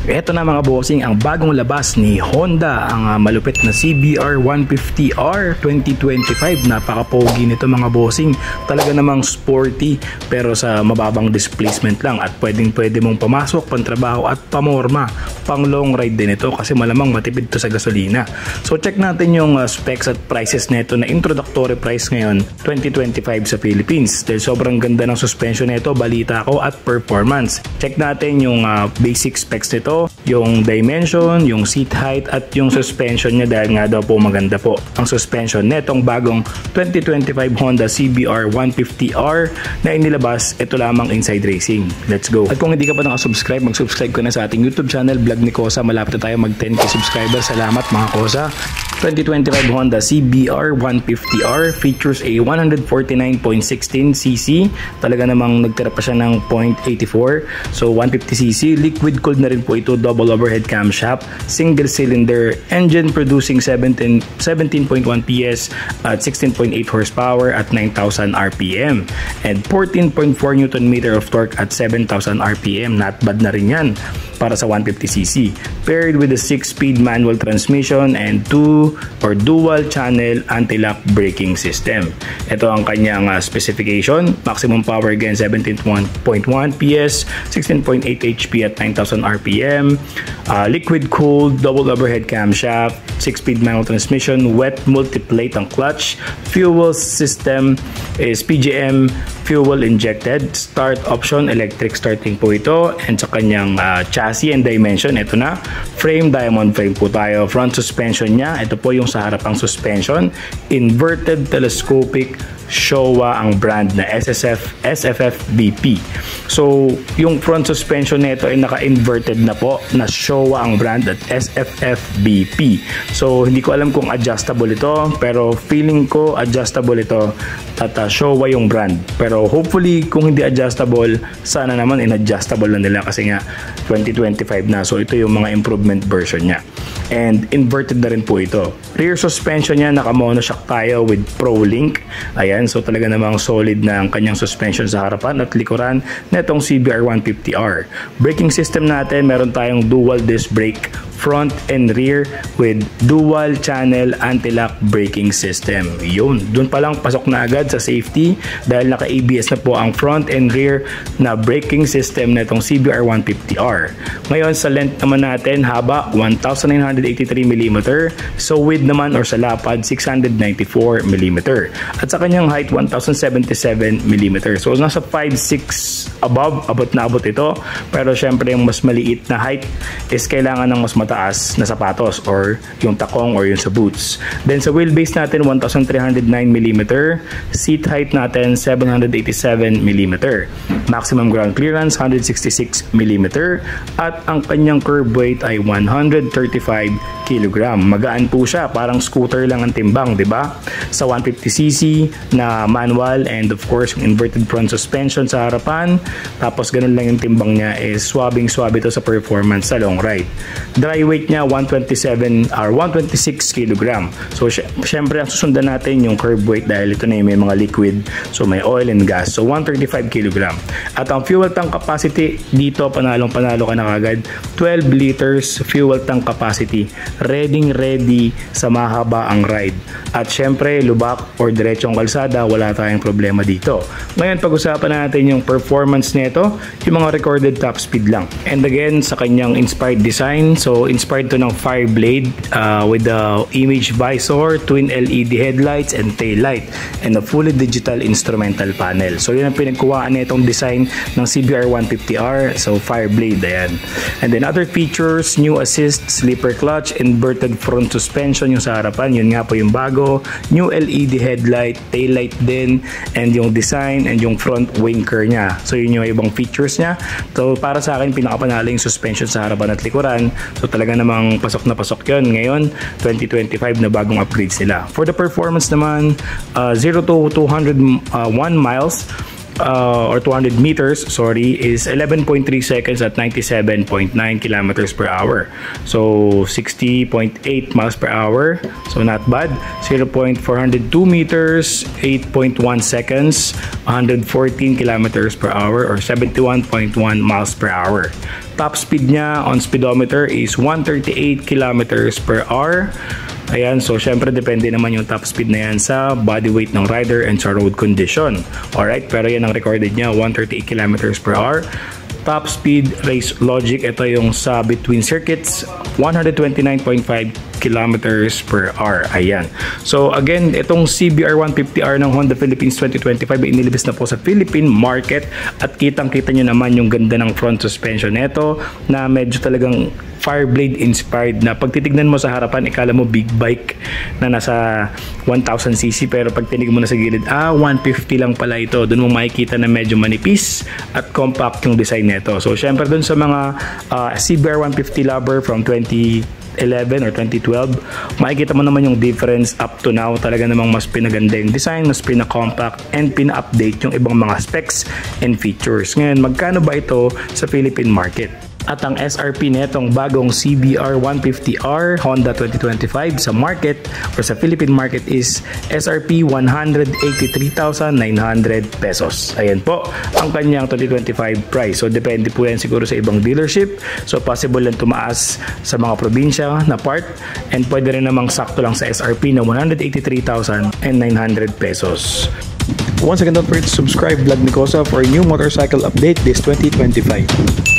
Ito na mga bossing ang bagong labas ni Honda, ang malupit na CBR 150R 2025. Napaka-pogi nito mga bossing. Talaga namang sporty pero sa mababang displacement lang at pwede mong pamasok, pantrabaho at pamorma. Pang long ride din ito kasi malamang matipid to sa gasolina. So check natin yung specs at prices nito na introductory price ngayon 2025 sa Philippines. Dahil sobrang ganda ng suspension nito, balita ko, at performance. Check natin yung basic specs nito, yung dimension, yung seat height at yung suspension niya dahil nga daw po maganda po ang suspension netong bagong 2025 Honda CBR 150R na inilabas ito lamang Inside Racing. Let's go! At kung hindi ka pa nakasubscribe, mag-subscribe ka na sa ating YouTube channel, Vlog ni Kosa. Malapit na tayo mag 10k subscribers. Salamat mga Kosa! 2025 Honda CBR 150R features a 149.16cc. Talaga namang nagtira pa siya ng 0.84. So 150cc. Liquid cooled na rin po ito. Double overhead camshaft. Single cylinder engine producing 17.1 PS at 16.8 horsepower at 9,000 RPM. And 14.4 Nm of torque at 7,000 RPM. Not bad na rin yan para sa 150cc. Paired with a 6-speed manual transmission and dual channel anti-lock braking system. Ito ang kanyang specification. Maximum power again 17.1 PS, 16.8 HP at 9,000 RPM. Liquid cooled, double overhead camshaft, 6-speed manual transmission, wet multiplate ang clutch. Fuel system is PGM fuel injected. Start option, electric starting po ito. And sa kanyang chassis and dimension, ito na. Frame, diamond frame po tayo. Front suspension niya, ito po yung sa harapang suspension. Inverted telescopic Showa ang brand na SFF BP. So, yung front suspension nito ay naka-inverted na po na Showa ang brand at SFF BP. So, hindi ko alam kung adjustable ito pero feeling ko adjustable ito at Showa yung brand. Pero hopefully kung hindi adjustable, sana naman in-adjustable na nila kasi nga 2025 na. So, ito yung mga improvement version niya. And inverted na rin po ito. Rear suspension niya, naka-monoshock tayo with ProLink. Ayan, so talaga namang solid na ang kanyang suspension sa harapan at likuran netong CBR 150R. Braking system natin, meron tayong dual disc brake front and rear with dual channel anti-lock braking system. Yun, dun pa lang pasok na agad sa safety dahil naka-ABS na po ang front and rear na braking system netong CBR 150R. Ngayon sa length naman natin, haba 1,983mm, so width naman or sa lapad 694mm at sa kanyang height 1,077mm. So nasa 5'6" above ito, pero syempre yung mas maliit na height is kailangan ng mas mataas na sapatos or yung takong or yung sa boots. Then sa wheelbase natin 1,309mm, seat height natin 787mm, maximum ground clearance 166mm at ang kanyang curb weight ay 135 kg. Magaan po siya, parang scooter lang ang timbang, di ba? Sa 150cc na manual and of course yung inverted front suspension sa harapan, tapos ganun lang yung timbang niya, is swabe ito sa performance sa long ride. Dry weight niya 126 kg. So syempre ang susundan natin yung curb weight dahil ito na yung may mga liquid, so may oil and gas, so 135 kg. At ang fuel tank capacity dito, panalo ka na kagad, 12 liters fuel tank capacity, ready sa mahaba ang ride. At syempre lubak or diretsong kalsada, wala tayong problema dito. Ngayon pag-usapan natin yung performance nito, yung mga recorded top speed lang. And again sa kanyang inspired design, so inspired to ng Fireblade with the image visor, twin LED headlights and tail light, and a fully digital instrumental panel. So yun ang pinagkuhaan nitong design ng CBR 150R, so Fireblade, ayan. And then other features, new assist, slipper clutch, inverted front suspension yung sa harapan, yun nga po yung bago, new LED headlight, tail light din, and yung design and yung front winker niya. So yun yung ibang features niya. So para sa akin pinakapanalo yung suspension sa harapan at likuran. So talaga namang pasok na pasok yun. Ngayon 2025 na bagong upgrades nila. For the performance naman, 0 to 201 miles or 200 meters, sorry, is 11.3 seconds at 97.9 kilometers per hour. So 60.8 miles per hour. So not bad. 0.402 meters, 8.1 seconds, 114 kilometers per hour or 71.1 miles per hour. Top speed niya on speedometer is 138 kilometers per hour. Ayan, so syempre depende naman yung top speed na yan sa body weight ng rider and sa road condition. Alright, pero yan ang recorded niya, 138 kilometers per hour. Top speed race logic, ito yung sa between circuits, 129.5 kilometers per hour. Ayan. So again, itong CBR 150R ng Honda Philippines 2025 ay inilabas na po sa Philippine market at kitang-kita nyo naman yung ganda ng front suspension nito na medyo talagang Fireblade inspired na pag titignan mo sa harapan, ikala mo big bike na nasa 1000cc, pero pag tinig mo na sa gilid, 150 lang pala ito. Doon mo makikita na medyo manipis at compact yung design nito. So syempre doon sa mga CBR 150 lover from 2011 or 2012, makikita mo naman yung difference up to now. Talaga namang mas pinaganda yung design, mas pina-compact and pina-update yung ibang mga specs and features. Ngayon, magkano ba ito sa Philippine market? At ang SRP netong bagong CBR 150R Honda 2025 sa market or sa Philippine market is SRP 183,900 pesos. Ayan po ang kanyang 2025 price. So depende po yan siguro sa ibang dealership. So possible lang tumaas sa mga probinsya na part and pwede rin namang sakto lang sa SRP na 183,900 pesos. Once again, don't forget to subscribe Vlog Nicosa for a new motorcycle update this 2025.